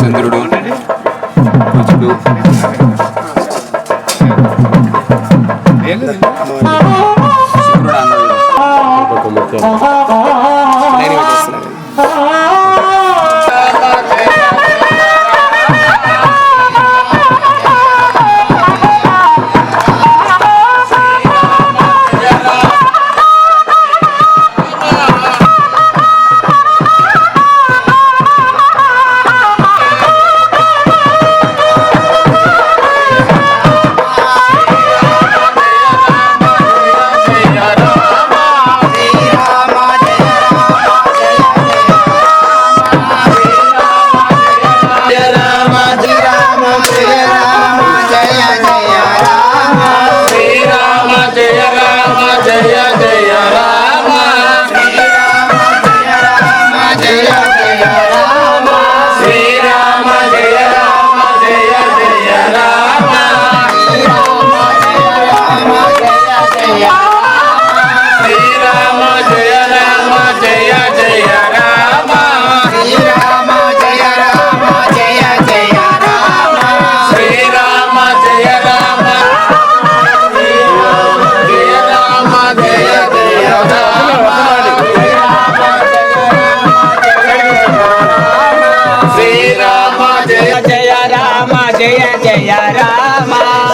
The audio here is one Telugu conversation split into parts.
చంద్రుడు, కుజుడు, శుక్రుడు జయ రామ జయ జయ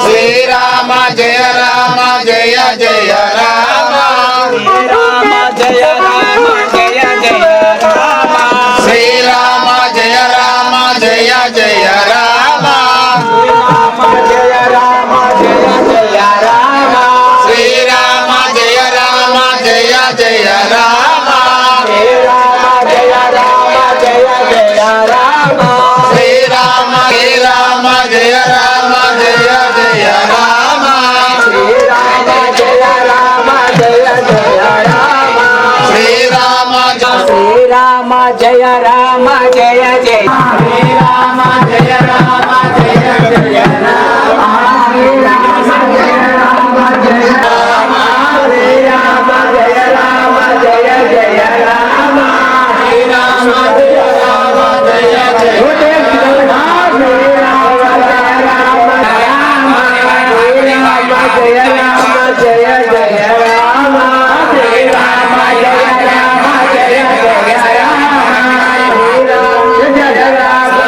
శ్రీరామ జయ రామ జయ జయ రామ శ్రీరామ జయ రామ జయ రామ శ్రీరామ జయ రామ జయ జయ రామ శ్రీరామ జయ రామ జయ జయ శ్రీరామ జయ రామ జయ జయ రామ శ్రీరామ జయ రామ జయ జయ రామ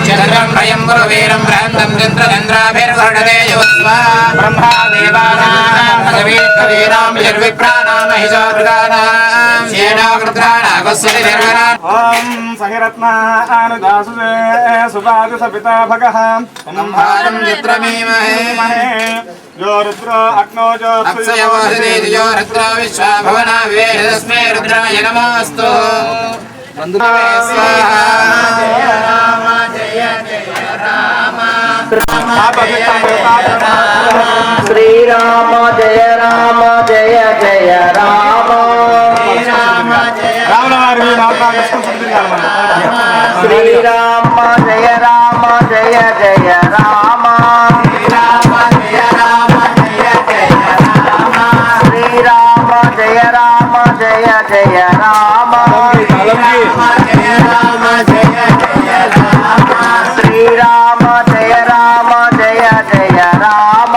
चंद्रं भयं गुरुवीरं भ्रान्तं चन्द्रचन्द्राभिर्वर्णते युवस्वा ब्रह्मा देवानां भगवीकवीनां विर्विप्राणां महिषामृगानां शेनाकृत्राणागस्वतिर्गणान् ओम सहिरत्नानुदासुते सुपादुसपिता भगः संहारं चित्रमीमहे यो रुद्रो अग्नोजो अप्सयवसते यो रुद्रो विश्वाभवना वेदस्मै रुद्राय नमोऽस्तु श्री राम जय राम जय जय राम श्री राम जय राम जय जय राम श्री राम जय राम जय जय राम श्री राम जय राम जय जय राम श्री राम जय राम जय जय राम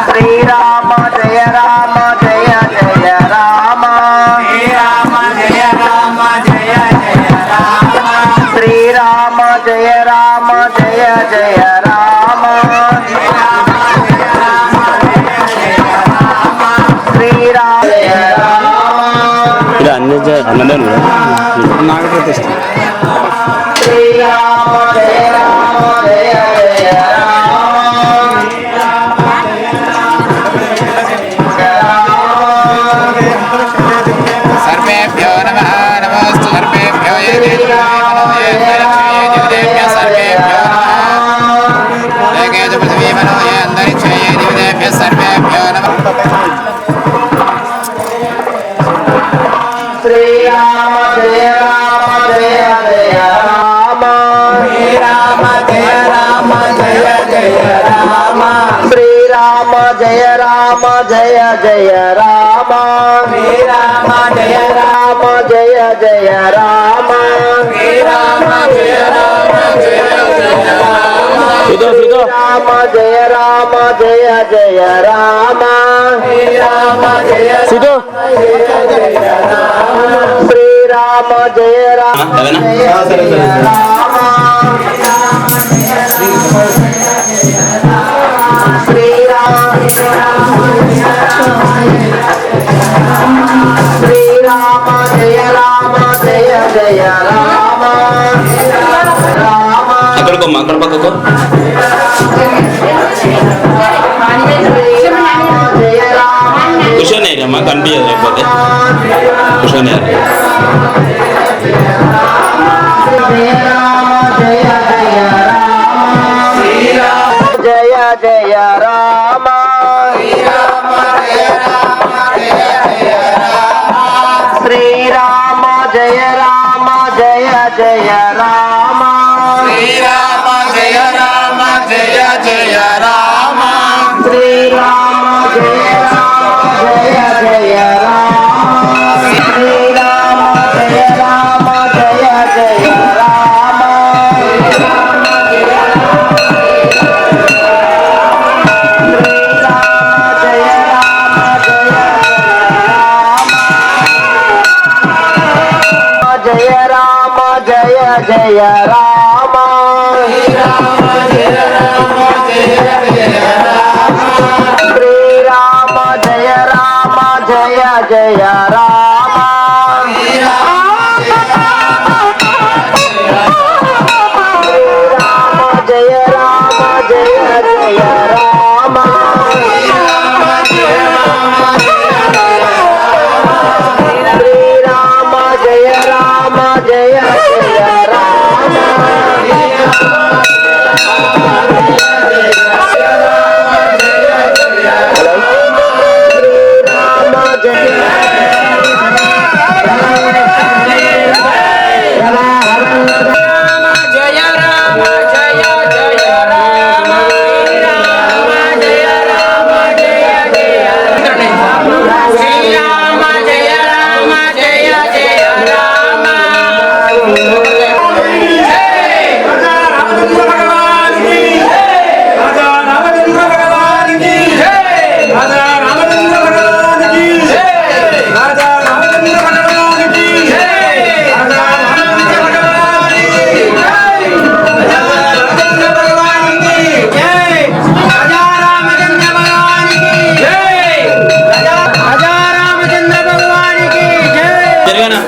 श्री राम जय राम जय जय राम श्री राम जय नागप्रतिष्ठ श्री राम जय जय सर्वेभ्यो नमः नमोऽस्तु सर्वेभ्यो ये देवेभ्यः सर्वेभ्यो नमः ये पृथिवी मनो ये अन्तरिक्षे ये देवेभ्यः सर्वेभ्यो नमः श्री राम जय जय राम श्री राम जय जय राम श्री राम जय जय राम श्री राम जय जय राम श्री राम जय राम जय जय राम श्री राम जय श्री राम जय जय राम श्री राम श्री राम जय जय राम राम అక్కడికో అక్కడ పక్కకో जय राम కూర్చొని అమ్మా కనిపించదు లేకపోతే కూర్చొని जय राम जय जय राम श्री राम जय जय राम श्री राम जय जय राम श्री राम जय जय राम श्री राम जय जय राम जय राम जय जय राम श्री राम जय जय राम श्री राम जय जय राम श्री राम जय जय राम జరగనా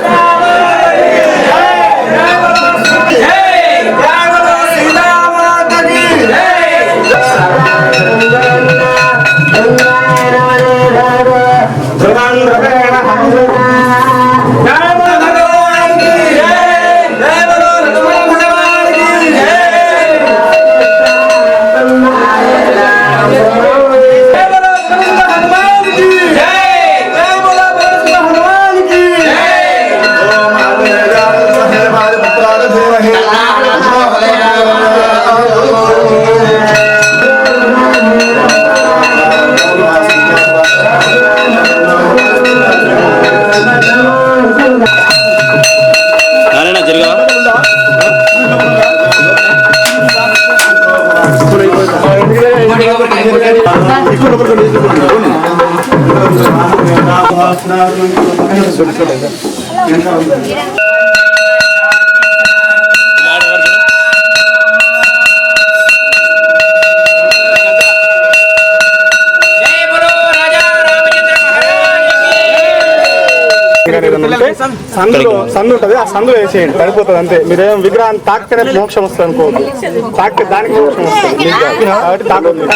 నారాయణ జరగా సందు ఉంటుంది, ఆ సందు వేసేయండి సరిపోతుంది అంతే. మీరేం విగ్రహాన్ని తాకితేనే మోక్షం వస్తుంది అనుకోవద్దు, తాకితే దానికి మోక్షం వస్తుంది కాబట్టి తాకొద్దు.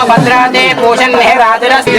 భద్రాదే పోషణ్ రాజరస్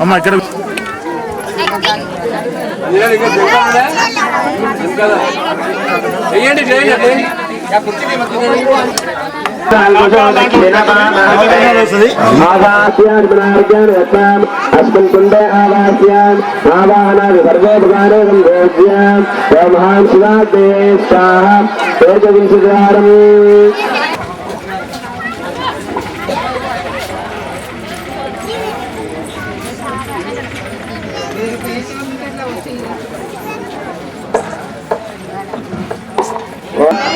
అమ్మ ఇక్కడ अस्मिन् कुण्डे आवास्याम् आवाहनादि सर्वोपकारे सम्भोज्याम् ब्रह्मान् शिवादे स्वाहा एकविंशतिवारम्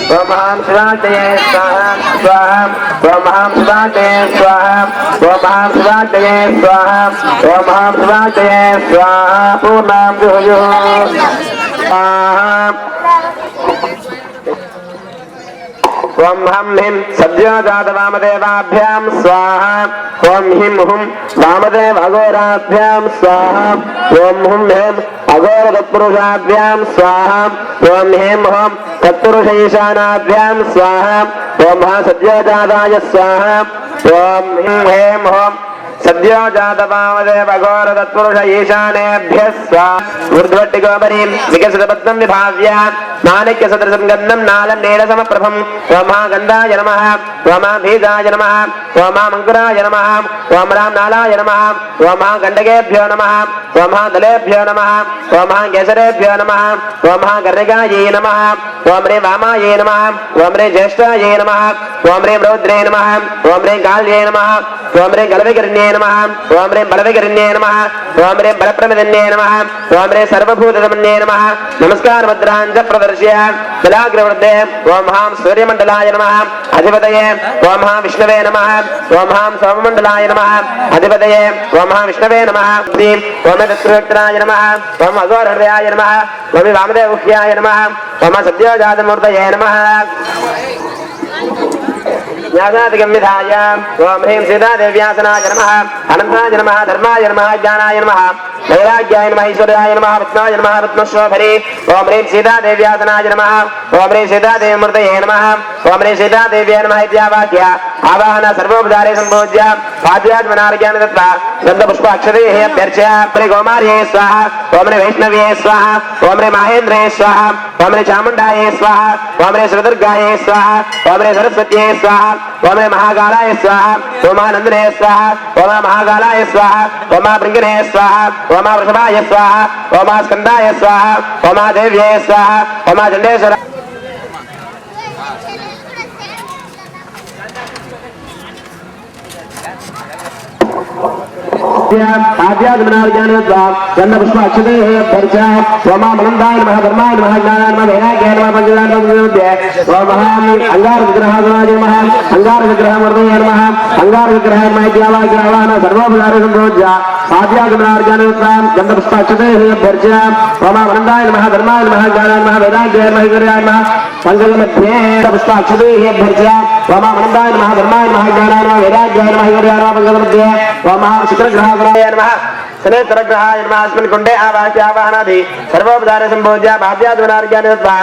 Swamaham Sivate Swaha Swaha Swamaham Sivate Swaha Swamaham Sivate Swaha Swamaham Sivate Swaha Purnam Juhu Swaha Swam Ham Him Sadyajata Vamadevabhyam Swaha Swam Him Hum Vamadev Agorabhyam Swaha Swam Hum Him Agora Tatpurushabhyam Swaha Swam Him Hum Tatpurushaishanabhyam Swaha Swam Ha Sadyajataya Swaha Swam Him Hum Sadyajatavamadev Agora Tatpurushaishanabhyam Swaha Urdhvattigoparim Vikasatapadam Vibhavya Manikya Sadrasam Gandham Nalam Nelasamaprabham Swama Gandhaya Namaha Swama Bhijaya Namaha Swama Mankuraya Namaha Swam Ram Nalaya Namaha Swama Gandakebhyo Namaha Swama Dalebhyo Namaha Swama Kesarebhyo Namaha Swama Garragaye Namaha Swamre Vamaye Namaha Swamre Jeshtaye Namaha Swamre Rudre Namaha Swamre Galye Namaha Swamre Galvikarnye Namaha Swamre Balavikarnye Namaha Swamre Balapramidanye Namaha Swamre Sarvabhutadamanye Namaha Namaskar Madraanja Pradarshya Dalagravardhe Swam Ham Suryamandalaya Namaha Adhipataye Swam Ham Vishnave Namaha Swam Ham Samamandalaya Namaha Adhipataye Swam Ham Vishnave Namaha Swam Datruvektaraya Namaha Swam Agorhardaya Namaha Swam Vamadevukhyaya Namaha Swam Sadyajadamurtaye Namaha Jnanadigam Vidhaya Swam Hrim Sita Devyasanaya Namaha Anantaya Namaha Dharmaya Namaha Jnanaya Namaha Vairagyaya Namaha Ishwaraya Namaha Vatnaya Namaha Vatnashwabhari Swam Hrim Sita Devyasanaya Namaha Swam Hrim Sita Devamurtaye Namaha Swam Hrim Sita Devya Namaha Ityavakya Avahana Sarvopudare Sambhojya Padyatmanargyana Tattva Gandha Pushpa Akshadehe Abhyarchya Swam Gomarye Swaha Swam Hrim Vaishnavye Swaha Swam Hrim Mahendre Swaha Swam Hrim Chamundaye Swaha Swam Hrim Sridurgaye Swaha Swam Hrim Saraswatye Swaha Swam Hrim Mahagalaye Swaha Swam Nandane Swaha Swam Mahagalaye Swaha Swam Bringane Swaha Swam Vrishabhaye Swaha Swam Skandaye Swaha Swam Devye Swaha Swam Chandeshwara Gandha Pushpa Akshadehe Abhyarchya Swama Manandaya Namaha Dharmaya Namaha Jnanaya Namaha Vairagyaya Namaha Panchadaya Namaha Swamaha Angara Vigrahadaya Namaha Angara Vigrahamurdaya Namaha Angara Vigrahaya Namaha Ityavakya Avahana Sarvopudare Sambhojya Padyatmanargyana Gandha Pushpa Akshadehe Abhyarchya Swama Manandaya Namaha Dharmaya Namaha Jnanaya Namaha Vairagyaya Namaha Ityavakya Namaha Panchadamadhye Gandha Pushpa Akshadehe Abhyarchya Swama Manandaya Namaha Dharmaya Namaha Jnanaya Namaha Vairagyaya Namaha Ityavakya Namaha Panchadamadhye Swamaha Shikragrahaya Namaha Sanetragraha Namaha Asmin Kunde Avasya Avahanathi Sarvopudare Sambhojya Bhavyadvanargyana Tattva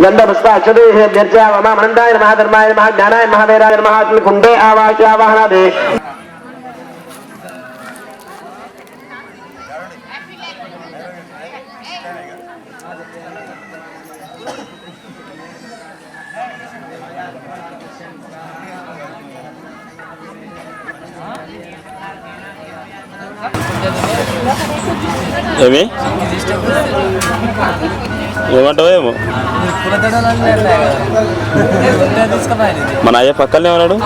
Gandha Pushpa Akshadehe Abhyarchya Swama Manandaya Namaha Dharmaya Namaha Jnanaya Namaha Vairagyaya Namaha Asmin Kunde Avasya Avahanathi ఏమి ఏమంటావో ఏమో మన అయ్య పక్కనే ఉన్నాడు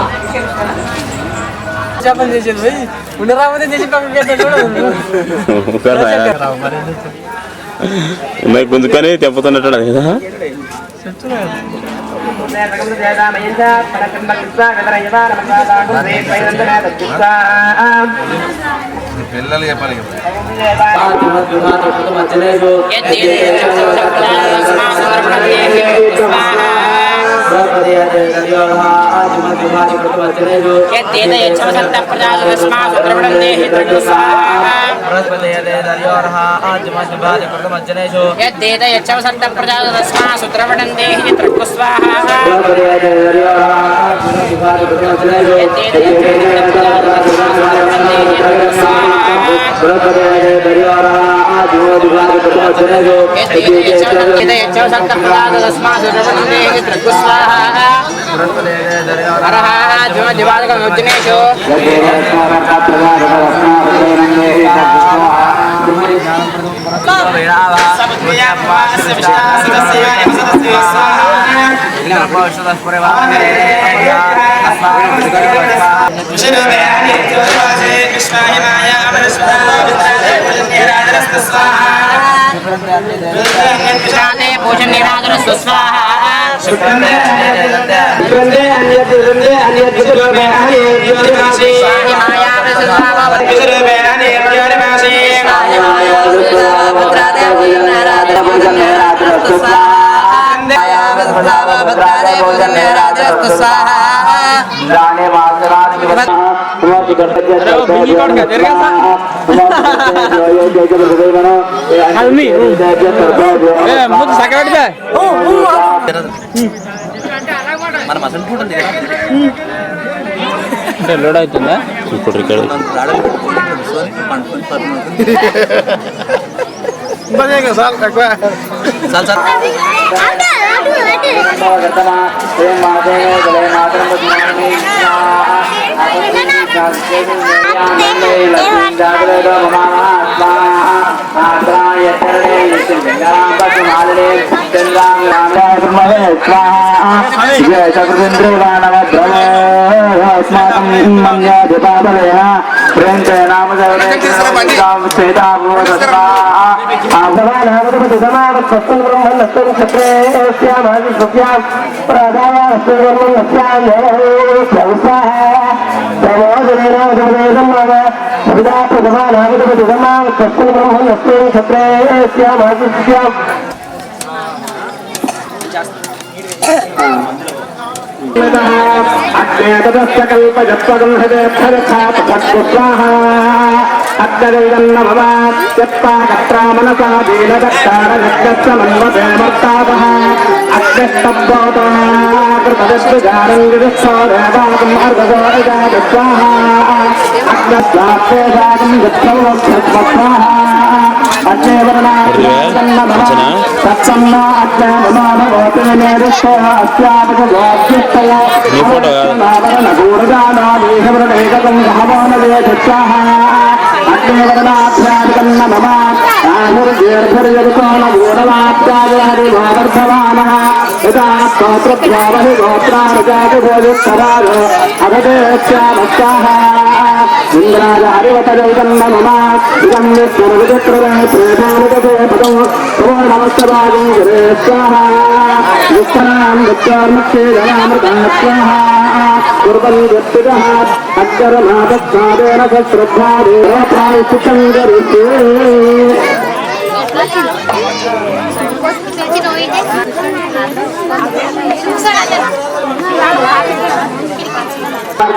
ఉన్నాయి గుంజుకొని తెంపుతున్నట్టు కదా పిల్లలు చెప్పాలి లోడ్ అవుతుందా ఇప్పుడు ఇక్కడ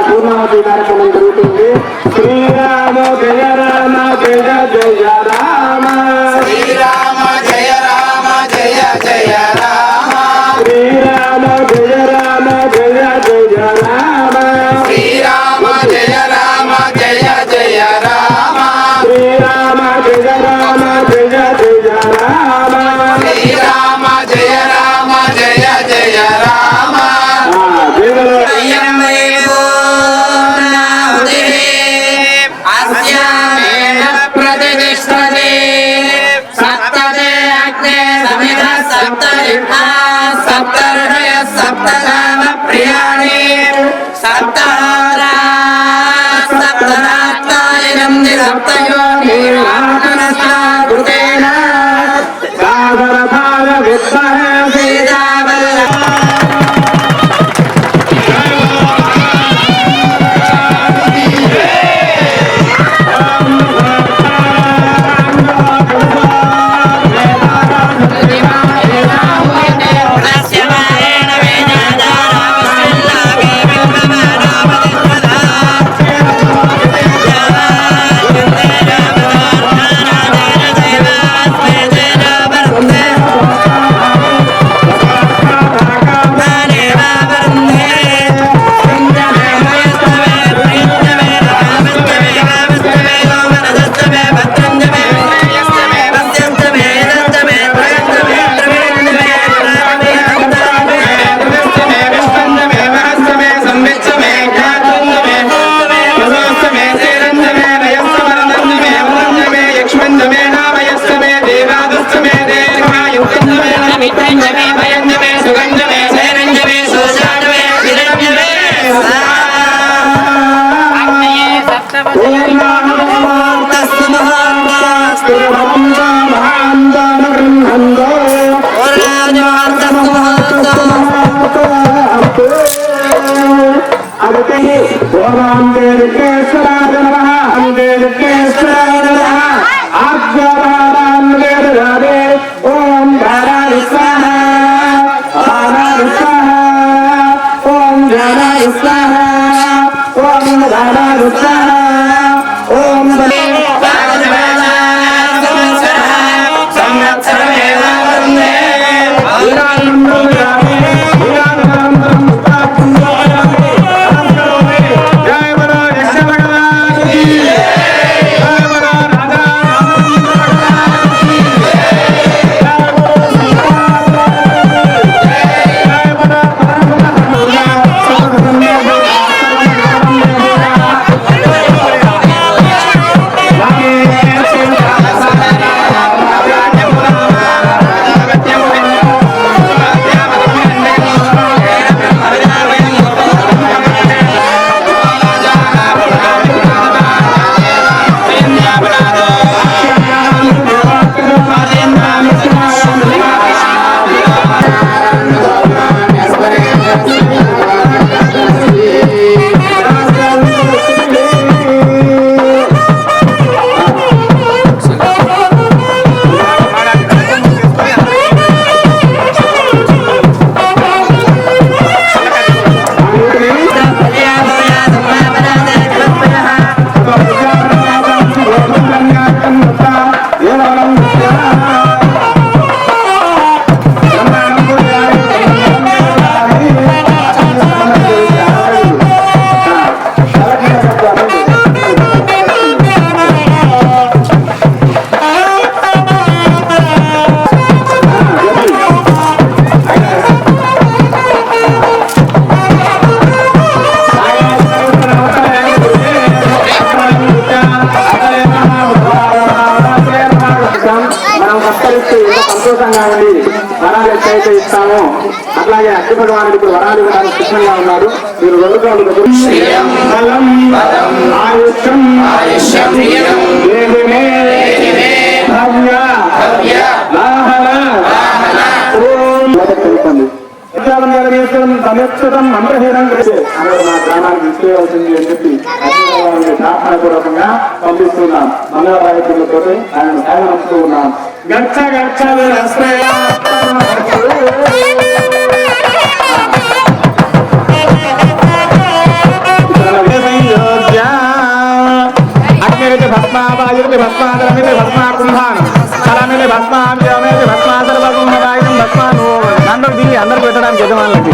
పూర్ణావతి కార్యక్రమం జరుగుతుంది. శ్రీరామ జయ రామ జయ జయ రామ, శ్రీరామ జయ రామ జయ జయ రామ, శ్రీరామ జయ రామ జయ జయ రామ, శ్రీరామ జయ రామ జయ జయ రామ, శ్రీరామ జయ రామ జయ జయ రామ, శ్రీరామ జయ రామ జయ జయ రామ. Gracias. సంతోషంగా ఉండి వరాలు ఎక్కడైతే ఇస్తామో అట్లాగే అగ్ని భగవానుడు ఇప్పుడు వరాలు ఇవ్వడానికి సిద్ధంగా ఉన్నాడు. మీరు రెండు సమక్షతం మంత్రహీనం అందరూ మా గ్రామానికి తీసుకెళ్ళవలసింది అని చెప్పి ప్రార్థనాపూర్వకంగా పంపిస్తున్నాం. మంగళవాయిద్యులతో ఆయన సాగనంపుతూ ఉన్నాం. గచ్చ గచ్చ అగ్నిరితి భస్మాపాయురితి భస్మాదరమితి భస్మాకుంభాన్ కలమితి భస్మాభ్యమితి భస్మాదరభగుంభదాయుధం భస్మాను అందరూ దీన్ని అందరూ పెట్టడానికి యజమానులకి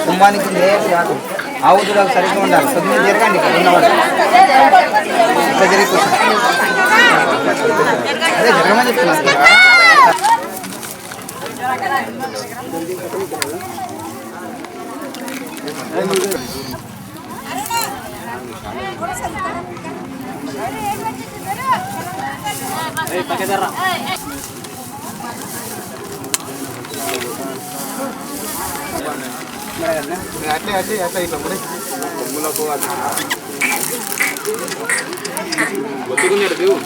కుంభానికి ఆవుతులకు సరిగ్గా ఉండాలి. కొద్దిగా జరగండి ఇక్కడ ఉన్నవాడు ఇట్లా జరిగి అదే జరగమని చెప్తున్నాను. అట్లే అట్లే అట్లా ఇట్లా మరి కొమ్ములకు ఒత్తుకున్నాడు దేవు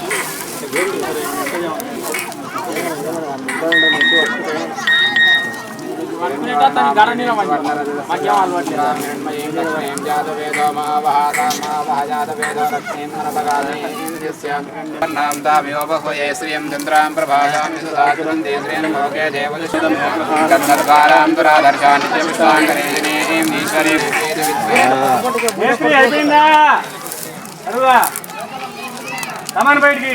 రమణ బయటికి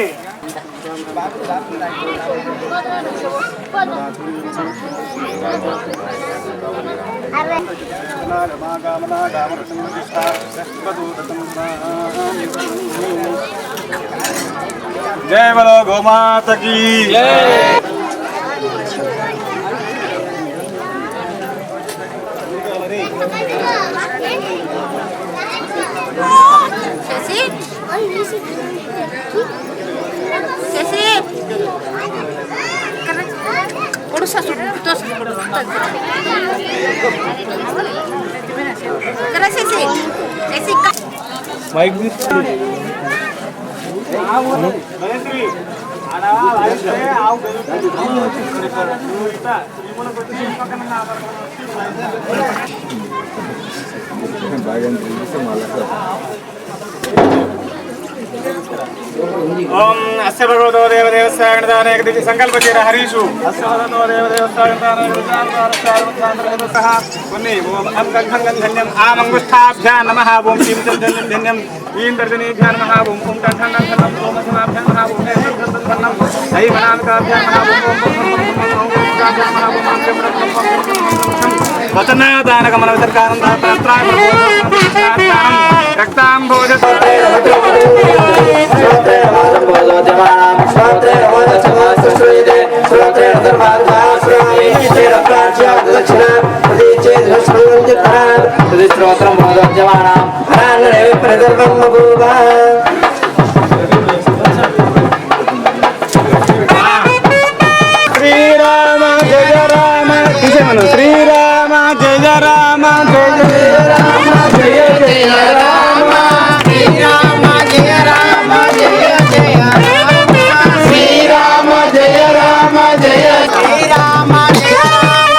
జయ బలో గోమాతకి మైక్ తీసుకుంది ఓం అస్య భగవతో దేవదేవస్య సంకల్ప చేర హరీషు అస్య భగవతో దేవదేవస్య ఓం అంగంగంధన్యం ఆమంగుష్ఠాభ్యా నమః ఓం శ్రీమతంధన్యం ఈంద్రజనేభ్యా నమః ఓం ఓం కంఠంగంధనం ఓం సమాభ్యా నమః ఓం ఏకదంతన్నం దైవనామకాభ్యా నమః ఓం వచనాదానగమన వితర్కారం దాత్రాయ రక్తాంబోజ శ్రీరామ జయ రామ తీసేమను శ్రీరామ జయ రామ జయ రామ జయ జయ రామ శ్రీరామ జయ రామ జయ జయ శ్రీరామ జయ రామ జయ శ్రీరామ జయ రామ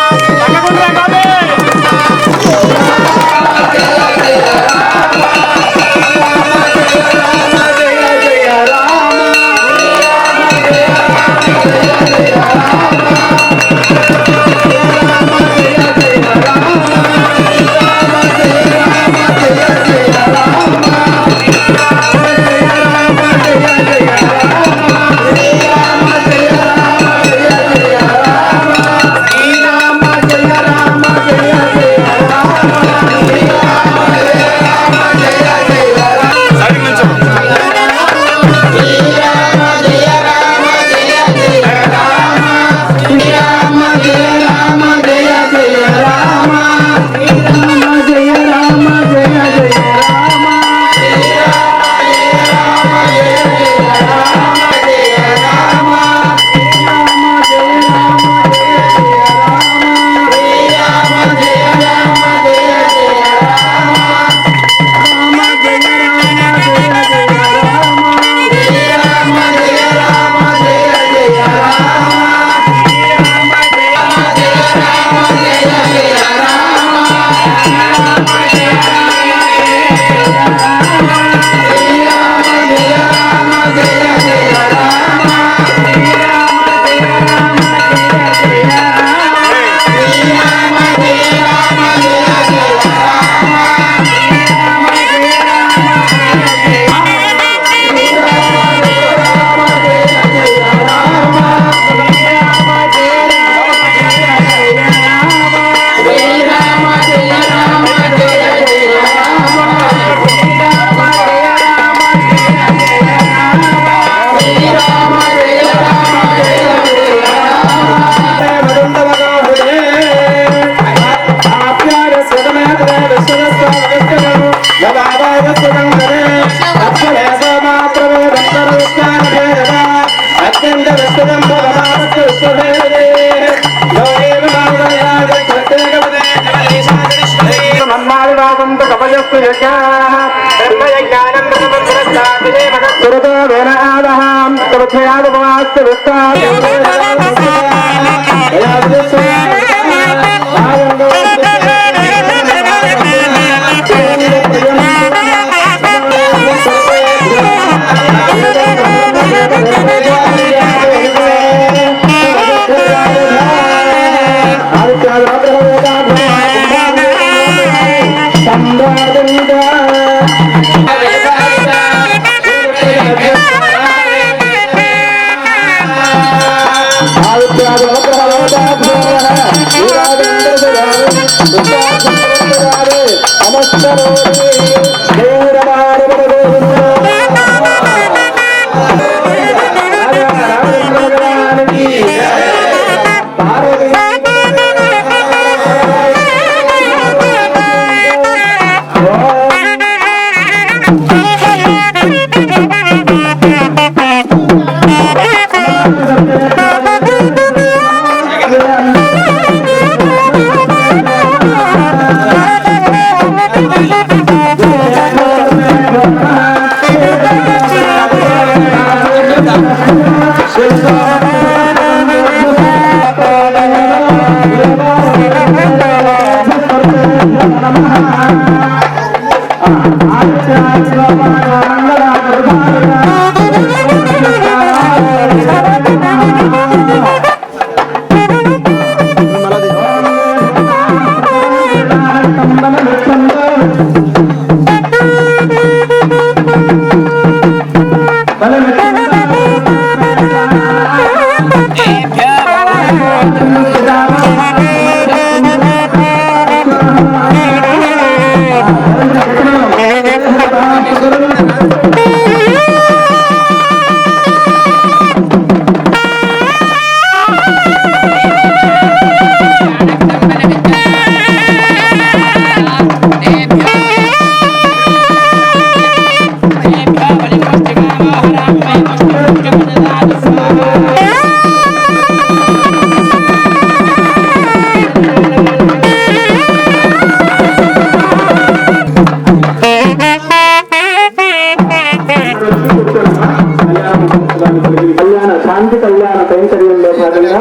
శాంతి కళ్యాణ కైంకర్యంలో భాగంగా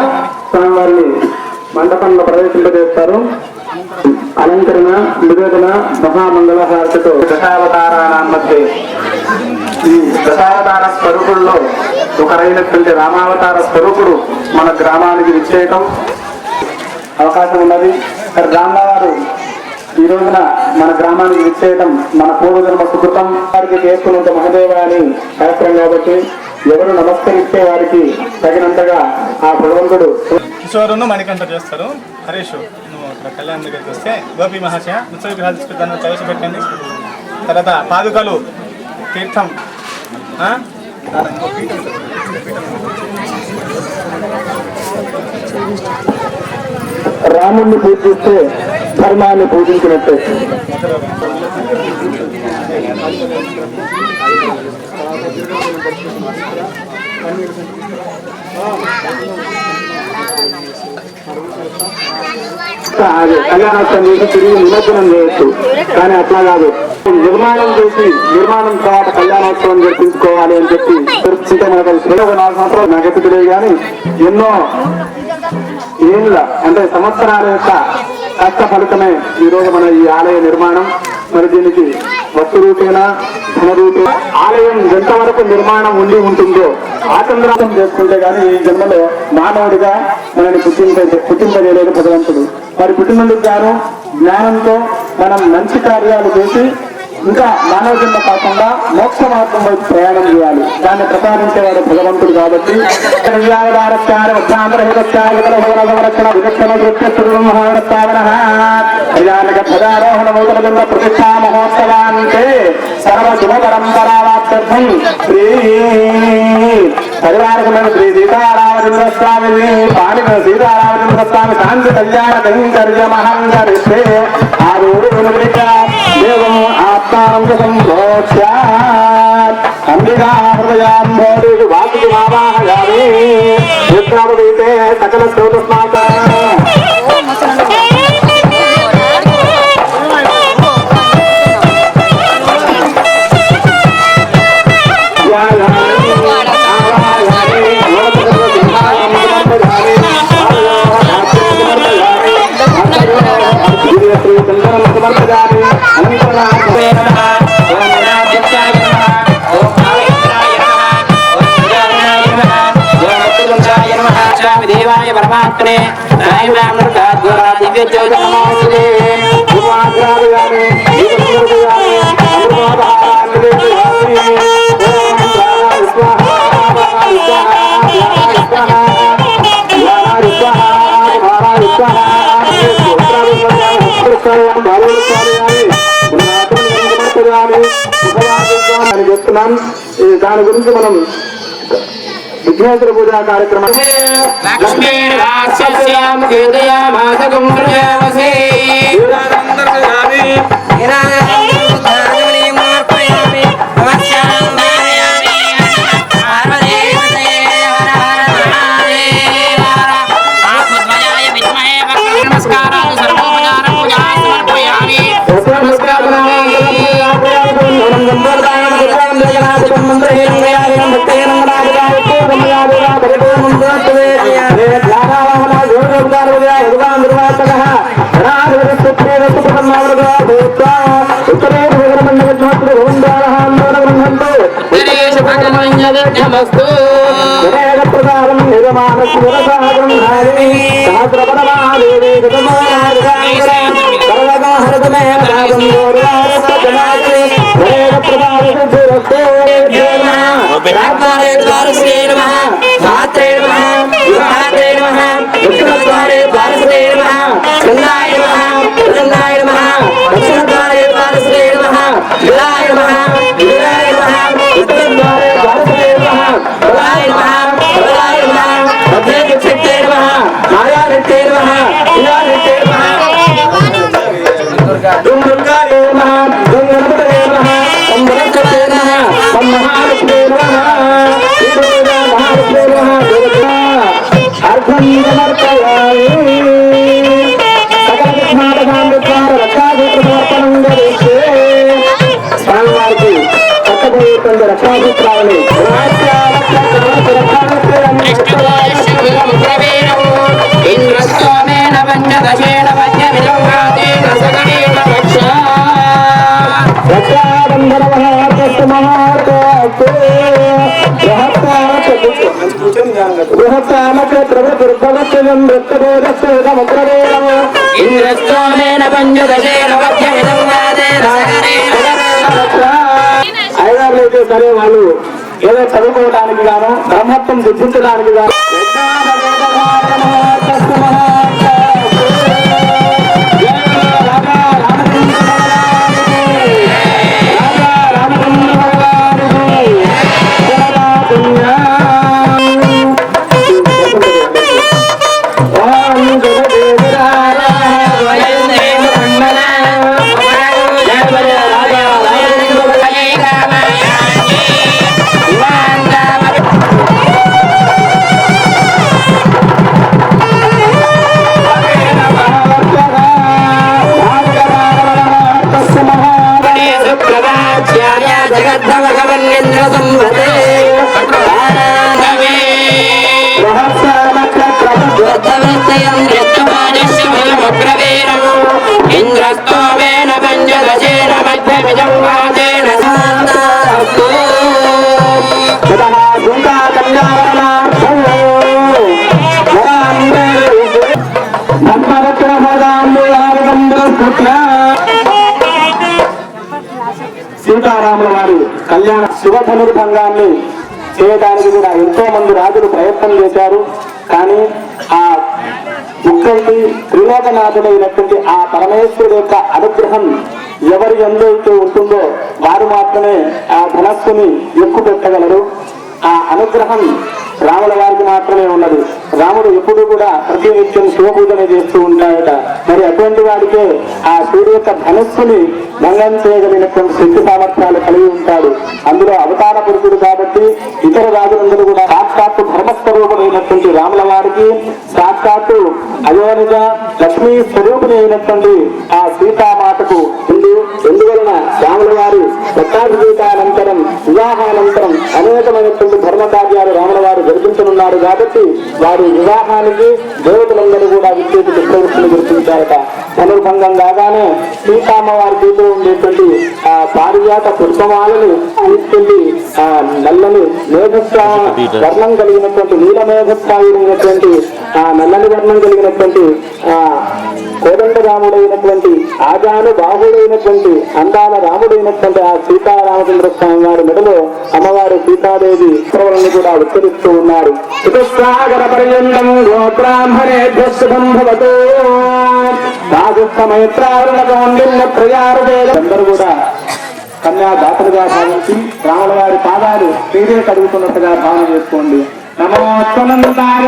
స్వామివారిని మండపంలో ప్రవేశింపజేస్తారు. అలంకరణ, నివేదన, మహామంగళ హారతితో దశావతారాణం మధ్య ఈ దశావతార స్వరూపుల్లో ఒకరైనటువంటి రామావతార స్వరూపుడు మన గ్రామానికి విచ్చేయటం అవకాశం ఉన్నది. రామవారు ఈ రోజున మన గ్రామానికి విచ్చేయటం మన పూర్వజన్మ సుకృతం. వారికి చేసుకున్నంత మహదేవ అని శాస్త్రం కాబట్టి ఎవరు నమస్కరిస్తే వారికి తగినంతగా ఆ భగవంతుడు కిషోరును మణికంఠ చేస్తారు. హరీష్ నువ్వు అక్కడ కళ్యాణ్ దగ్గరికి వస్తే గోపి మహాశయ ఉత్సవ విగ్రహాలు తీసుకుంటాను ప్రవేశపెట్టండి. తర్వాత పాదుకలు, తీర్థం, రాముణ్ణి పూజిస్తే ధర్మాన్ని పూజించినట్టే. కళ్యాణోత్సవం చేసి తిరిగి నిమజ్జనం చేయొచ్చు, కానీ అట్లా కాదు. నిర్మాణం చేసి నిర్మాణం తర్వాత కళ్యాణోత్సవం జరిపించుకోవాలి అని చెప్పి చర్చించే మనకు 4 సంవత్సరాలు నాకైతే తెలియదు, కానీ ఎన్నో ఏళ్ళ అంటే సంవత్సరాల యొక్క కష్ట ఫలితమే ఈ రోజు మన ఈ ఆలయ నిర్మాణం. మరి దీనికి వస్తు రూపేణ, ధన రూపేణ ఆలయం ఎంతవరకు నిర్మాణం ఉండి ఉంటుందో ఆచంద్రాసం చేసుకుంటే గానీ ఈ జన్మలో మానవుడిగా మనల్ని పుట్టింపజేయలేదు భగవంతుడు. మరి పుట్టినందుకు గాను జ్ఞానంతో మనం మంచి కార్యాలు చేసి ఇంకా మానవ జన్మ కాకుండా మోక్ష మార్గం వైపు ప్రయాణం చేయాలి. దాన్ని ప్రసాదించేవాడు భగవంతుడు కాబట్టి ప్రతిష్టా మహోత్సవాంతే సర్వశుభ పరంపరావార్థం పరివారకులను శ్రీ సీతారామచంద్ర స్వామిని పాలిన సీతారామచంద్ర స్వామి శాంతి కళ్యాణ కైంకర్యమహం కరిస్తే ఆ దేవం ఆత్మానంద సంభోక్ష్య అంబికా హృదయాంబోధి వాసు మావాహయామి విశ్రామదీతే సకల స్తోత్రస్మాత సమర్పయామి అనంతరాయ దేవాయ పరమాత్మనే దివ్య జ్యోతి నమోస్తుతే ఉపాధ్యాయామి దీపస్వరూపయామి చెప్తున్నాం. దాని గురించి మనం విఘ్నేశ్వర పూజా కార్యక్రమం లక్ష్మీ రాక్షస్యాం కీర్తయామాసకం ప్రజావసే నమస్కారాలు సర్వోపచార పూజా సమర్పయామి నమస్తు ఐదారులైతే సరే వాళ్ళు ఏదో చదువుకోవడానికి గాను బ్రహ్మత్వం సిద్ధించడానికి గాను సీతారాముల వారి కళ్యాణ శుభధనుర్భంగాన్ని చేయడానికి కూడా ఎంతో మంది రాజులు ప్రయత్నం చేశారు. కానీ ఆ ముఖ్యంగా త్రిలోకనాథుడైనటువంటి ఆ పరమేశ్వరుడు యొక్క అనుగ్రహం ఎవరి ఎందైతే ఉంటుందో వారు మాత్రమే ఆ ధనస్సుని ఎక్కువ పెట్టగలరు. ఆ అనుగ్రహం రాముల వారికి మాత్రమే ఉన్నది. రాముడు ఎప్పుడు కూడా ప్రతినిత్యం శివపూజన చేస్తూ ఉంటాడట. మరి అటువంటి వాడికే ఆ సూర్య యొక్క ధనస్సుని భంగం చేయగలిగినటువంటి శక్తి సామర్థ్యాలు కలిగి ఉంటాడు. అందులో అవతార పురుషుడు కాబట్టి ఇతర రాజులందరూ కూడా సాక్షాత్తు ధర్మస్వరూపుడైనటువంటి రాముల వారికి సాక్షాత్తు అయోనిజ లక్ష్మీ స్వరూపుని అయినటువంటి ఆ సీతామాతకు ఎందువలన రాముల వారి పట్టాభిషేకానంతరం వివాహానంతరం అనేకమైనటువంటి ధర్మ కార్యాలు రాముల వారు జరిపించనున్నారు కాబట్టి వారి వివాహానికి దేవతలందరూ కూడా విచ్చేసి పుష్పవృష్టిని గుర్తించారట. ధనుర్భంగం కాగానే సీతామ్మవారి చేతిలో ఉండేటువంటి ఆ పారిజాత పుష్పమాలను తీసుకెళ్లి ఆ నల్లని వర్ణం కలిగినటువంటి నీల మేఘస్థాయినటువంటి ఆ నల్లని వర్ణం కలిగినటువంటి ఆ కోదండరాముడైనటువంటి ఆజాను బాహుడైనటువంటి అందాల రాముడైనటువంటి ఆ సీతారామచంద్ర స్వామి వారి మెడలో అమ్మవారు సీతాదేవి ఉత్సవాలను కూడా ఉచ్చరిస్తూ ఉన్నారు. చతుస్సాగర పర్యంతం గోబ్రాహ్మణేభ్యో శుభం భవతు. అందరూ కూడా కన్యాదాతలుగా భావించి రాముల వారి పాదాలు తీరే కడుగుతున్నట్టుగా భావన చేసుకోండి. నమోత్సనందాయ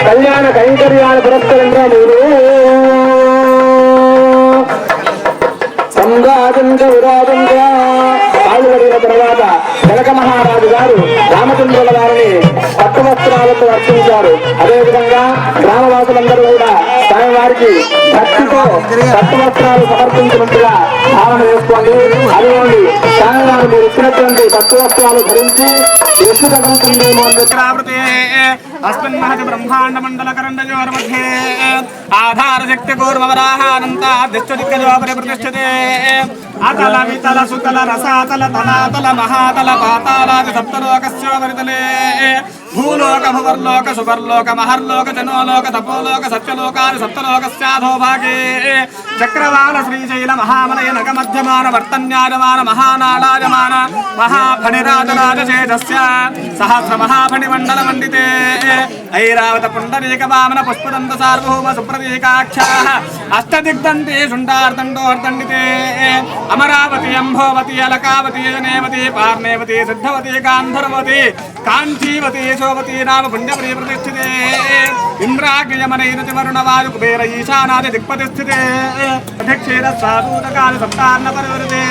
కళ్యాణ కైంకర్యాలు పురస్కరంగా మీరు సంరాజంగా విరాజంగా పాల్గొడిన తర్వాత జనక మహారాజు గారు రామచంద్రుల వారిని పట్టు వస్త్రాలతో అర్పించారు. అదేవిధంగా గ్రామవాసులందరూ కూడా స్వామివారికి భక్తితో పట్టు వస్త్రాలు సమర్పించినట్టుగా భావన చేసుకోండి. అదేంటి స్వామివారు మీరు ఇచ్చినటువంటి పట్టు వస్త్రాలు ధరించి ఎత్తు తగ్గుతుందేమో అని अस्मिन् महति ब्रह्मांड मंडल करंडयोर मध्ये आधार शक्ति कूर्मवराहानन्तादिष्टदिक्कजोपरि प्रतिष्ठते अतल वितल सुतल रसातल तलातल महातल पातालादि सप्तलोकस्योपरितले भूलोक भुवर्लोक सुवर्लोक महर्लोक जनोलोक तपोलोक सत्यलोकादि सप्तलोकस्याधो भागे चक्रवाल श्रीशैल महामलय नग मध्यमान वर्तन्याजमान महानालाजमान महाफणिराजराजशेषस्य सहस्र महाफणिमण्डल मंडिते ऐरावत पुंडरीक वामन पुष्पदंत सार्वभौम सुप्रतीकाख्याः अष्टदिग्दन्ते शुण्डार्दण्डोर्दण्डिते अमरावती अंभोवती अलकावती जनेवती पार्नेवती सिद्धवती गान्धर्वती कांचीवती यशोवती नाम पुण्यप्रिय प्रतिष्ठिते इंद्राग्नियमनैरति वरुणवायु कुबेर ईशानादि दिक्पतिस्थिते अध्यक्षेण साधूतकाल सप्तान्न परिवृते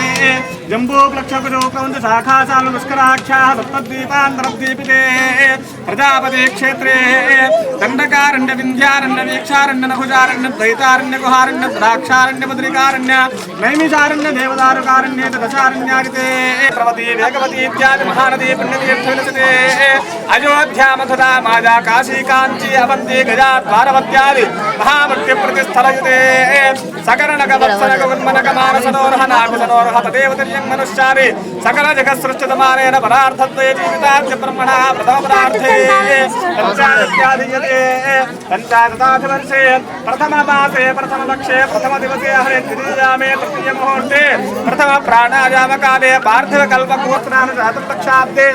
जम्बूप्लक्षकुजो प्रवंच शाखाशालु दुष्कराख्याः सप्तद्वीपान्तरद्वीपिते प्रजापति क्षेत्रे दण्डकारण्य विन्ध्यारण्य वीक्षारण्य नखुजारण्य द्वैतारण्य गुहारण्य द्राक्षारण्य मुद्रिकारण्य नैमिषारण्य देवदारुकारण्य दशारण्यादिते प्रवती वेगवती इत्यादि महानदी पुण्यतीर्थविलसते अयोध्या मथुरा माया काशी कांची अवंती गजा द्वारवत्यादि महामृत्यु प्रतिस्थलयुते सकरणक वत्सनक उन्मनक मानसनोरह नागसनोरह तदेव तिर्यं मनुष्यादि सकल जगत्सृष्टितमानेन परार्थत्वे जीविताद्य ब्रह्मणा प्रथमपरार्थे पंचादत्यादियते पंचादताधिवर्षे प्रथममासे प्रथमलक्षे प्रथमदिवसे हरे द्वितीयामे तृतीयमुहूर्ते प्रथम प्राणायामकाले पार्थिवकल्पकोत्तरान् चतुर्दशाब्दे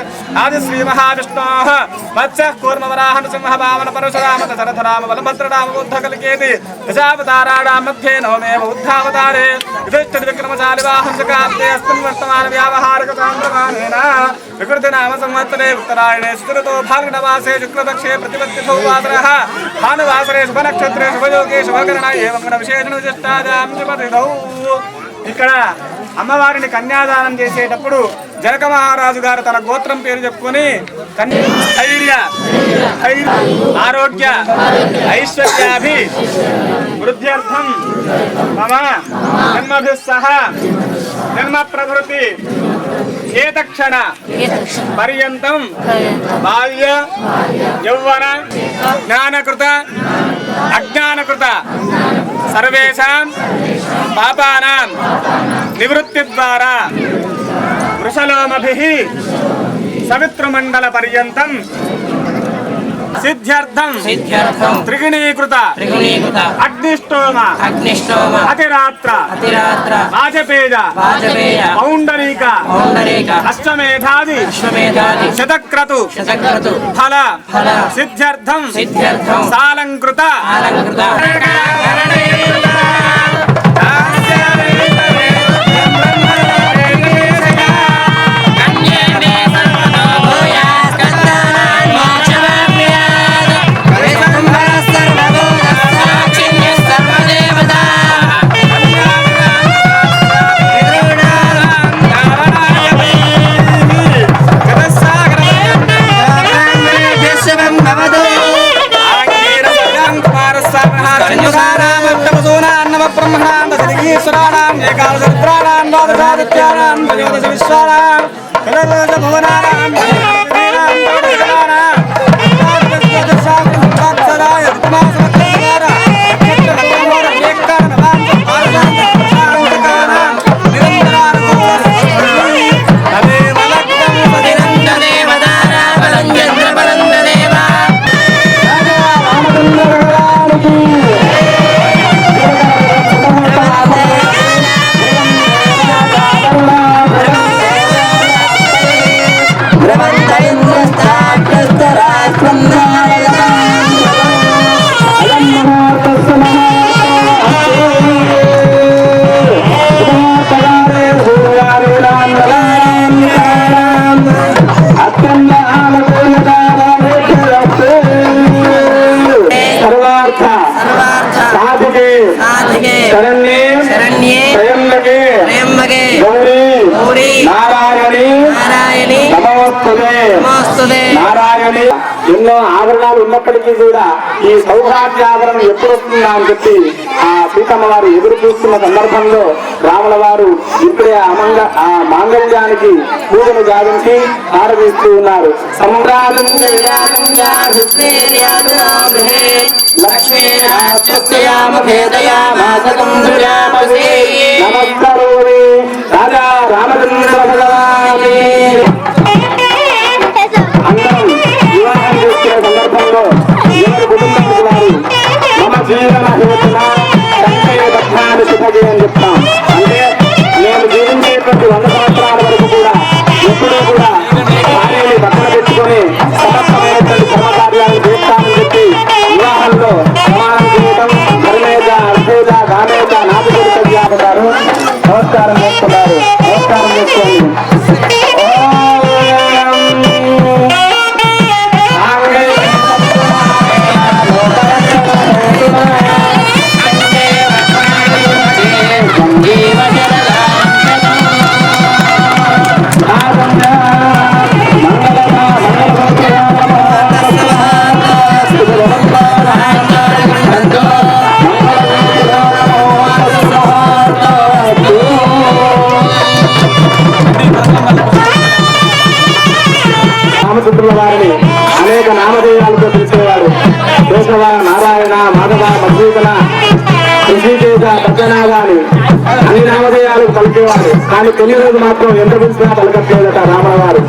आदि श्रीमहाविष्णोः वत्सः कूर्मवराह नृसिंह वामन परशुराम दशरथराम बलभद्रराम बुद्धकलिकेति दशावताराणां मध्ये नवमेव बुद्धावतारे युधिष्ठिरविक्रमशालिवाहंसकाब्दे अस्मिन् वर्तमान व्यावहारिकसान्द्रमानेन विकृतिनाम संवत्सरे उत्तरायणे ऋतौ फाल्गुनमासे शुक्लपक्षे प्रतिपत्तिथौ वासरः भानुवासरे शुभनक्षत्रे शुभयोगे शुभकरणे एवं विशेषण विशिष्टायां शुभतिथौ ఇక్కడ అమ్మవారిని కన్యాదానం చేసేటప్పుడు జనక మహారాజు గారు తన గోత్రం పేరు చెప్పుకొని ధైర్య ఆరోగ్య ఐశ్వర్యాభి వృద్ధ్యర్థం మమ జన్మభిః సహ జన్మ ప్రభృతి ఏతక్షణ పర్యంతం బాల్య యౌవన జ్ఞానకృత అజ్ఞానకృత సర్వేషాం పాపానాం నివృత్తి ద్వారా వృషలోమభిః సవితృమండల పర్యంతం సిద్ధ్యర్థం త్రిగుణీకృత అగ్నిష్టోమ అతిరాత్ర వాజపేయ పౌండరీక అశ్వమేధాది శతక్రతు ఫల సిద్ధ్యర్థం సాలంకృత నారాయణి. ఎన్నో ఆభరణాలు ఉన్నప్పటికీ కూడా ఈ సౌభాగ్యాభరణం ఎప్పుడు వస్తుందా అని చెప్పి ఆ సీతమ్మ వారు ఎదురు చూస్తున్న సందర్భంలో రాముల వారు ఇప్పుడే ఆ మాంగళ్యానికి పూజలు గావించి ఆరగిస్తూ ఉన్నారు. నమస్కారం రాజా రామచంద్ర భగవాన్. అందరం వివాహం చేసుకునే సందర్భంలో ఎవరి కుటుంబానికి వారు మమ జీవన హేతున సంకయ్యబద్ధాన్ని శుభగే అని చెప్తాం. అంటే నేను జీవించేటువంటి 100 సంవత్సరాల వరకు కూడా ఎప్పుడూ కూడా భార్యని పక్కన పెట్టుకొని సమస్తమైనటువంటి కర్మకార్యాలను చేస్తానని చెప్పి వివాహంలో ప్రమాణం చేయడం ధర్మేజ అర్థేజ గామేజ నాటుకొడుకు వ్యాపకారు. నమస్కారం చేస్తున్నారు. నమస్కారం చేసుకోండి. రామచంద్రుల వారిని అనేక నామధేయాలతో పిలిచేవాడు. కేశవ, నారాయణ, మాధవ, మధుసూదన, ఋషికేశ, పద్మనాభ అని అన్ని నామధేయాలు పలికేవాడు. కానీ తొలి రోజు మాత్రం ఎంత పిలిచినా పలకట్లేదట రాముల వారు.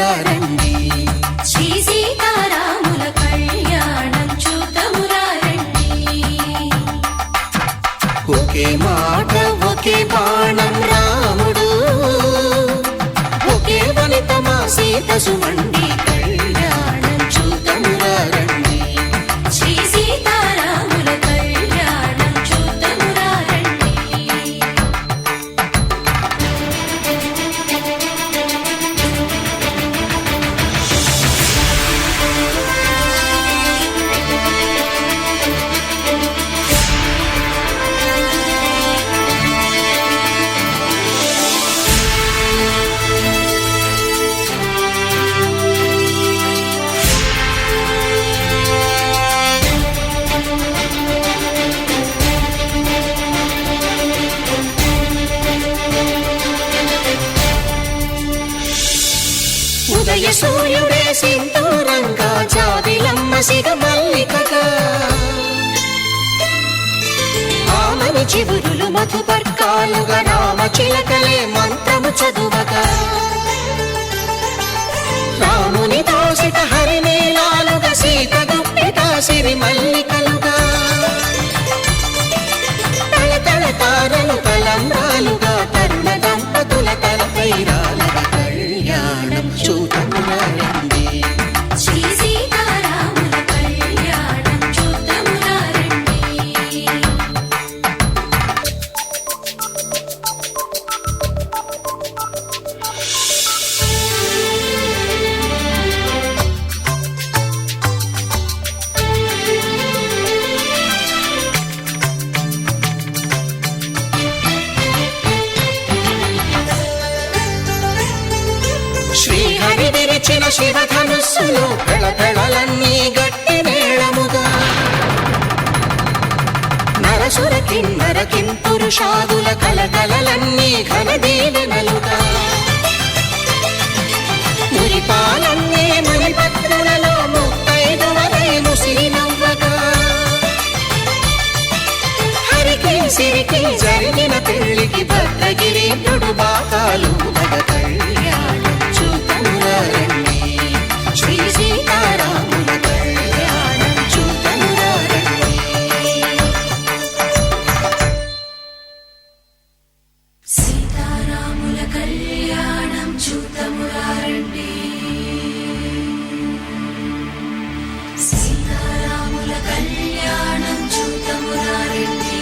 చూతమురారండి శ్రీ సీతారాముల కళ్యాణం చూతమురారండి ఒకే మాట ఒకే బాణం రాముడు ఒకే వనిత మా సీత సుమండి కళ్యాణం చూతమురారండి శ్రీ సీతారాముల కళ్యాణం చూతమురారండి ఉదయ సూర్యుడే సింధూరంగా జాబిలమ్మ సిగ మల్లికగా ఆమని చివురులు మధుపర్కాలుగా రామ చిలకలే మంత్రము చదువగా రాముని దోసిట హరినీలాలుగా సీత గుప్పిట సిరి మల్లికలుగా తళతళ తారలు తలంబ్రాలుగా తరుణ దంపతుల తలపైరాలుగా కళ్యాణం చూతమురారండి శ్రీ సీతారాముల కళ్యాణం చూతమురారండి శ్రీహరి విరిచిన శివధనుస్సులో పెళపెళలన్నీ గట్టి మేళముగా నరసుర కిన్నర కింపురుషాదుల కలకలలన్నీ ఘన దీవెనలుగా మురిపాలన్నీ మణిపత్రులలో ముత్తైదువలై ముసిరి నవ్వగా హరికి సిరికి జరిగిన పెళ్లికి భద్రగిరీంద్రుడు బాకాలు కళ్యాణం చూతమురారండి శ్రీ సీతారాముల కళ్యాణం చూతమురారండి సీతారాముల కళ్యాణం చూతమురారండి సీతారాముల కళ్యాణం చూతమురారండి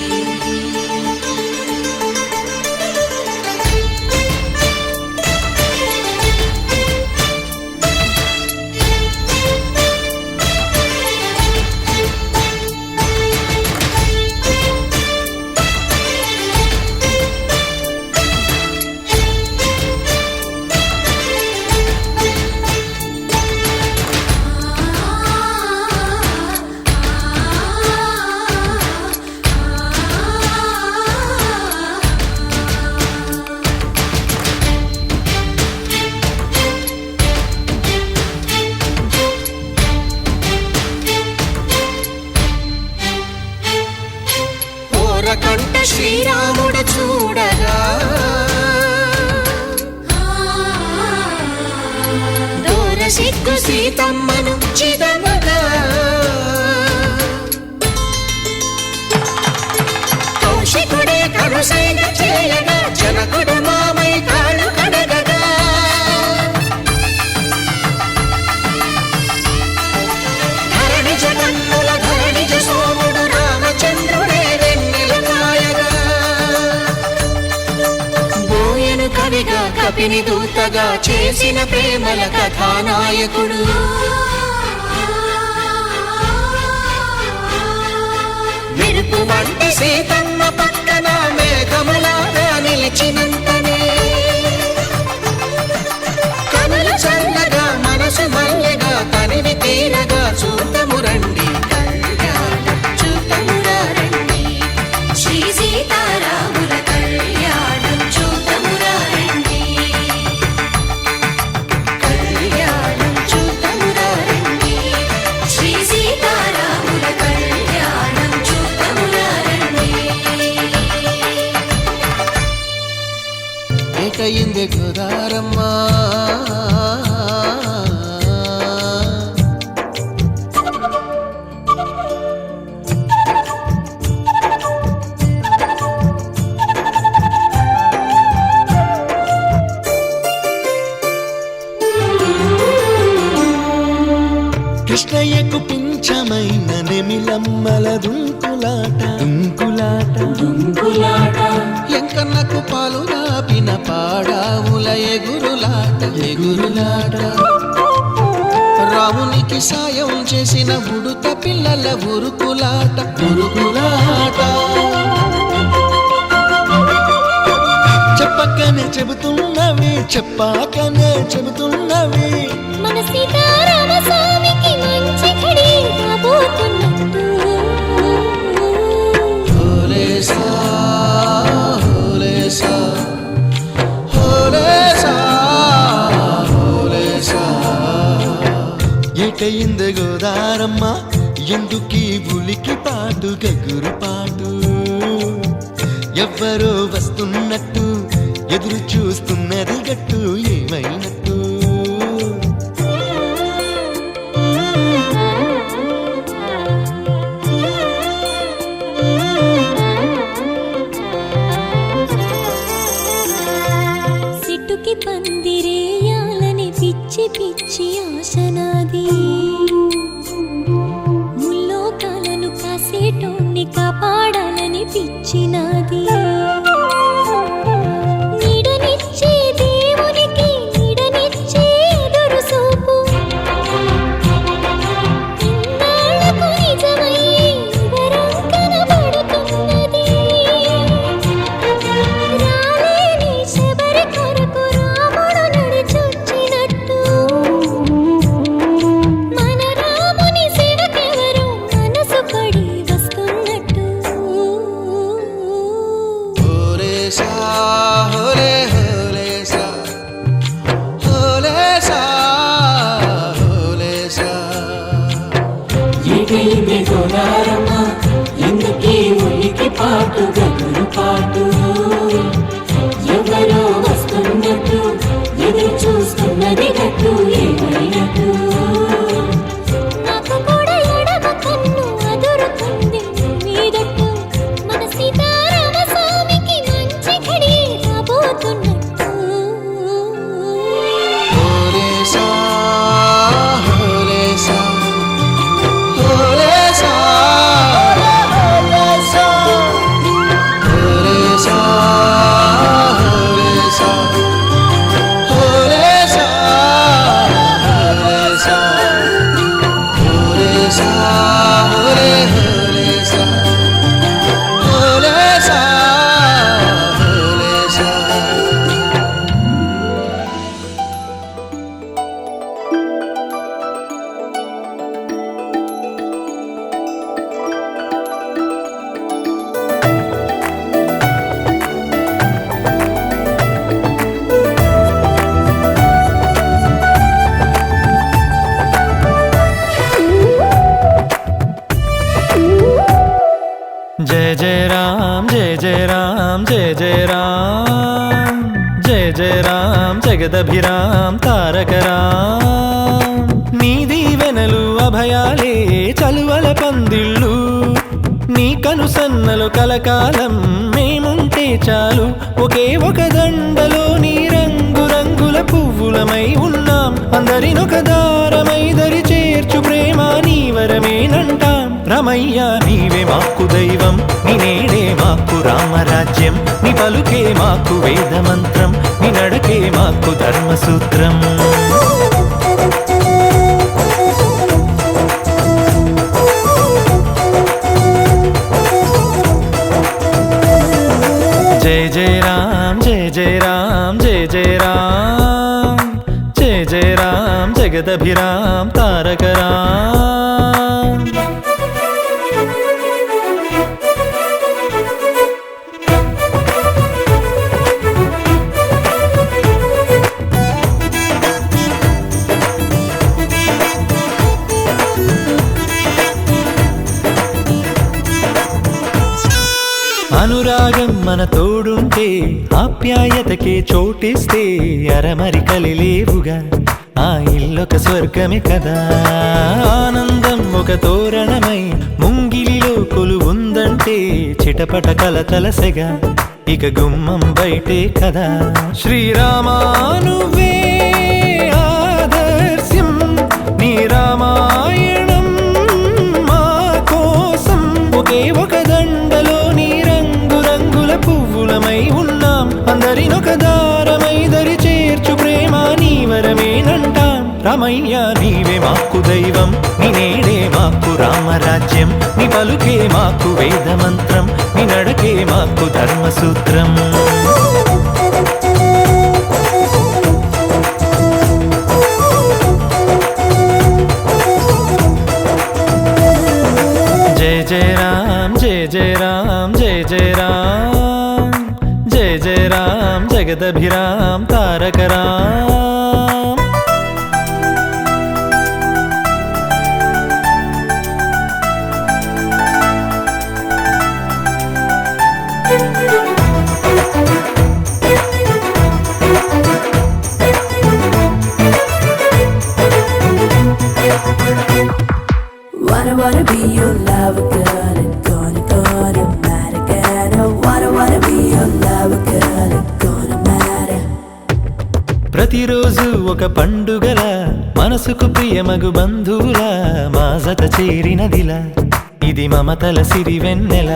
కంట శ్రీరాముడు చూడగా దూర సిగ్గు సీతమ్మను చిదమగా కౌశికుడే కరుసైన చేయగా జనకుడు మామై కాళ్ళు కడగగా ధరణి జగన్నుల ధరణిజ సోముడు రామచంద్రుడే కవిగా కపిని దూతగా చేసిన ప్రేమల కథానాయకుడు మెరుపు వంటి సీతమ్మ పక్కన మేఘములాగా నిలిచినంతనే కనులు చల్లగా మనసు మల్లెగా తనివి తీరగా చూతమురండి కళ్యాణం చూతమురారండి శ్రీ సీతారాముల కళ్యాణం చూతమురారండి కళ్యాణం చూతమురారండి శ్రీ సీతారాముల కళ్యాణం చూతమురారండి ఏకయింది గోదారమ్మ నేమిలమ్మల దుంకులాట ఎంకన్నకు పాలు రాపిన పాడావుల ఎగురులాట రామునికి సాయం చేసిన ఉడుత పిల్లల ఉరుకులాట చెప్పకనే చెబుతున్నవి మన సీతారామ స్వామికి మంచి ఘడి రాబోతున్నట్టు ఏటయింది గోదారమ్మ ఎందుకీ ఉలికి పాటు గగురు పాటు ఎవ్వరో వస్తున్నట్టు ఎదురు చూస్తున్నది గట్టు ఏమైనట్టు సిట్టుకి పందిరేయాలని పిచ్చి పిచ్చి ఆశనాది ముల్లోకాలను కాసేటోన్ని కాపాడాలని పిచ్చినాది నీడనిచ్చే దేవునికి నీడనిచ్చే ఎదురు సూపు ఇన్నాళ్లకు నిజమయ్యే వరం కనబడుతున్నది రాలేని శబరి కొరకు రాముడు నడిచొచ్చినట్టు మన రాముని సేవకెవరు మనసు పడి వస్తున్నట్టు ఏటైంది గోదారమ్మ ఎందుకీ ఉలికి పాటు గగురు పాటు ఎవరో వస్తున్నట్టు ఎదురు చూస్తున్నది గట్టు ఏమైనట్టు నాకు కూడా ఎడమ కన్ను అదురుతుంది మీదట్టు మన సీతారామ స్వామికి మంచి ఘడి రాబోతున్నట్టు जय जय राम जय जय राम जय जय राम जय जय राम जगदभिराम तारक राम నీ దీవెనలు అభయాలే చలువల పందిళ్ళు నీ కనుసన్నలు కలకాలం మేముంటే చాలు ఒకే ఒక దండలో నీ రంగు రంగుల పువ్వులమై ఉన్నాం అందరినొక దారమై దరి చేర్చు ప్రేమ నీ వరమేనంటాం రమయ్య నీవే మాకు దైవం నీ నేడే మాకు రామరాజ్యం నీ పలుకే మాకు వేదమంత్రం నీ నడకే మాకు ధర్మసూత్రం जय जय राम जय जय राम जय जय राम जय जय राम जगदभिराम तारक राम అనురాగం మన తోడుంటే ఆప్యాయతకే చోటిస్తే అరమరికలి లేవుగా ఆ ఇల్లొక స్వర్గమే కదా ఆనందం ఒక తోరణమై ముంగిలిలో కొలువుందంటే చిటపట కలతలసెగా ఇక గుమ్మం బయటే కదా శ్రీరామా నువ్వే ఆదర్శం నీ రామాయణం మాకో అందరినొక దారమై దరి చేర్చు ప్రేమ నీ వరమేనంటాం రామయ్య నీవే మాకు దైవం నీ నేడే మాకు రామరాజ్యం నీ పలుకే మాకు వేదమంత్రం నీ నడకే మాకు ధర్మసూత్రం జయ జయ రామ్ జయ జయ రామ్ జయ జయ రామ్ జయ జయ రామ్ జగదభిరామ్ తారక Ram Wanna be your lover girl and gonna matter girl. Wanna be your lover girl and gonna matter. ప్రతిరోజు ఒక పండుగల మనసుకు ప్రియమగు బంధువుల మా జత చేరినదిలా ఇది మమతల సిరి వెన్నెల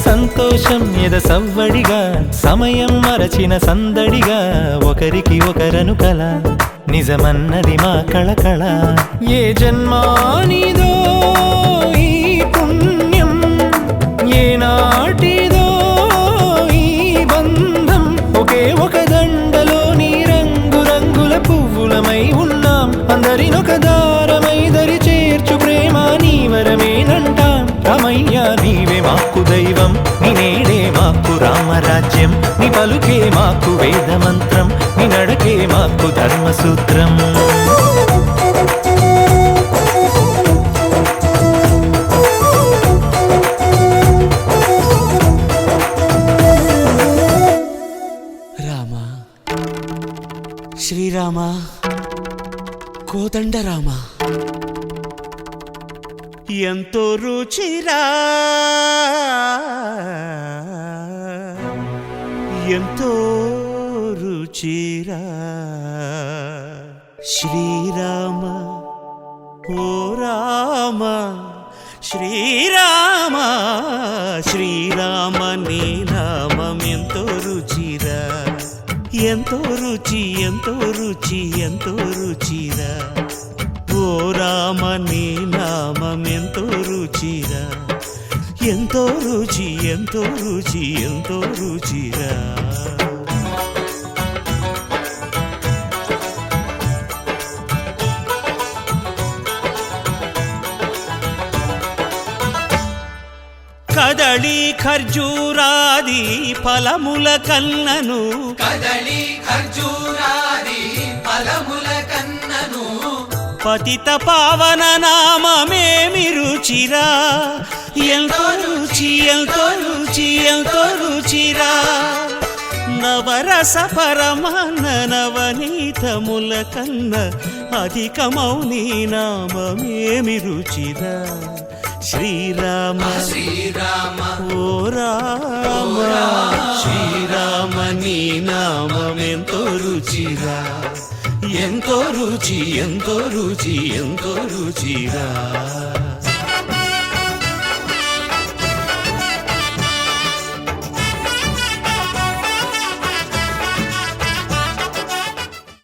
సంతోషం ఎద సవ్వడిగా సమయం మరచిన సందడిగా ఒకరికి ఒకరను కల నిజమన్నది మా కళకళ ఏ జన్మానిదో ఈ పుణ్యం ఏ నాటిదో ఈ బంధం ఒకే ఒక దండలోని రంగురంగుల పువ్వులమై ఉన్నాం అందరినొక దారమై దరి చేర్చు ప్రేమ నీ వరమేనంటాం రామయ్య నీవే మాకు దైవం నీ నేడే మాకు రామరాజ్యం నీ పలుకే మాకు వేదమంత్రం నీ నడకే మాకు ధర్మసూత్రం రామ శ్రీరామ కోదండ రామ ఎంతో రుచిరా ఎంతో రుచిరా శ్రీరామ ఓ రామ శ్రీరామ శ్రీరామ నీ నామం ఎంతో రుచిరా ఎంతో రుచి ఎంతో రుచి ఎంతో రుచిరా ఓ రామ నీ నామం ఎంతో రుచిరా ఎంతో రుచి ఎంతో రుచి ఎంతో రుచిరా కదళి ఖర్జూరాది ఫలముల కన్నను కదళి ఖర్జూరాది ఫలముల కన్నను పతిత పావన నామమేమి రుచిరా ఎంతో రుచి ఎంతో రుచి ఎంతో రుచిరా నవరస పరమాన్న నవనీతముల కన్న అధికమౌ నీ నామమేమి రుచిరా శ్రీరామ శ్రీరామ ఓ రామ శ్రీరామ నీ నామం ఎంతో రుచిరా ఎంతో రుచి ఎంతో రుచి ఎంతో రుచిరా